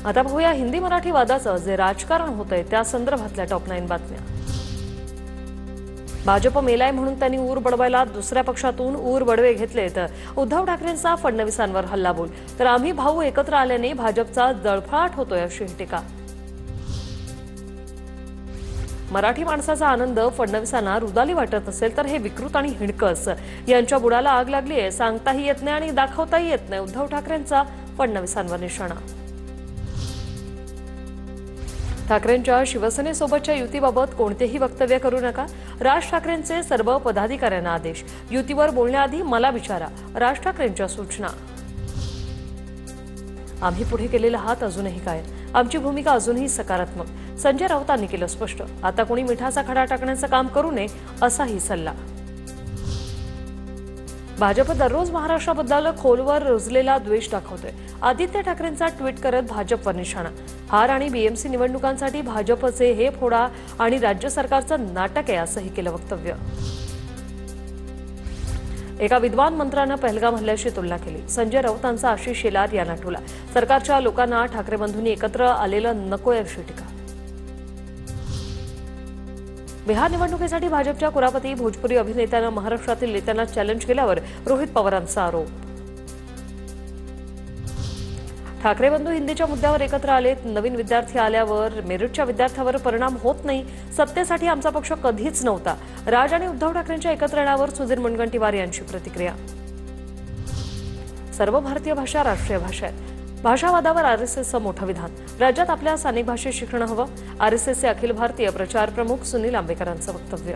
आता पाहूया हिंदी मराठी वादाचं जे राजकारण होतंय त्या संदर्भातल्या टॉप 9 बातम्या। भाजप मेलाय म्हणून त्यांनी ऊर बडवायला दुसऱ्या पक्षातून ऊर बडवे घेतले तर उद्धव ठाकरेंचा फडणवीसांवर हल्लाबोल, तर आम्ही भाऊ एकत्र आल्याने भाजपचा जळफळाट होतोय अशी टीका। मराठी माणसाचा आनंद फडणवीसांना रुदाली वाटत असेल तर हे विकृत आणि हिणकस यांच्या बुडाला आग लागली आहे, सांगताही येत नाही आणि दाखवताही येत नाही। उद्धव ठाकरेंचा फडणवीसांवर निशाणा। ठाकरेंच्या शिवसेनेसोबतच्या युतीबाबत कोणतेही वक्तव्य करू नका, राज ठाकरेंचे सर्व पदाधिकाऱ्यांना आदेश। युतीवर बोलण्याआधी मला विचारा, राज ठाकरेंच्या सूचना। आम्ही पुढे केलेला हात अजूनही कायम, आमची भूमिका अजूनही सकारात्मक, संजय राऊतांनी केलं स्पष्ट। आता कोणी मिठाचा खडा टाकण्याचं काम करू नये असाही सल्ला। भाजप दररोज महाराष्ट्राबद्दल खोलवर रुजलेला द्वेष दाखवतोय। आदित्य ठाकरेंचा ट्विट करत भाजपवर निशाणा। हार आणि बीएमसी निवडणुकांसाठी भाजपचे हे फोडा आणि राज्य सरकारचं नाटक आहे असंही केलं वक्तव्य। एका विद्वान मंत्र्यानं पहलगाम हल्ल्याशी तुलना केली। संजय राऊतांचा आशिष शेलार यांना टोला, सरकारच्या लोकांना ठाकरे बंधूंनी एकत्र आलेलं नकोय अशी टीका। बिहार निवडणुकीसाठी भाजपच्या कुरापती भोजपुरी अभिनेत्यानं महाराष्ट्रातील नेत्यांना चॅलेंज केल्यावर रोहित पवारांचा आरोप। ठाकरे बंधू हिंदीच्या मुद्द्यावर एकत्र आलेत, नवीन विद्यार्थी आल्यावर मेरिटच्या विद्यार्थ्यावर परिणाम होत नाही, सत्तेसाठी आमचा पक्ष कधीच नव्हता। राज आणि उद्धव ठाकरेंच्या एकत्र येण्यावर सुधीर मुनगंटीवार यांची प्रतिक्रिया। सर्व भारतीय भाषा राष्ट्रीय भाषा आहेत, भाषावादावर आरएसएसचं मोठं विधान, राज्यात आपल्या स्थानिक भाषेत शिकणं हवं, आरएसएसचे अखिल भारतीय प्रचार प्रमुख सुनील आंबेकरांचं वक्तव्य।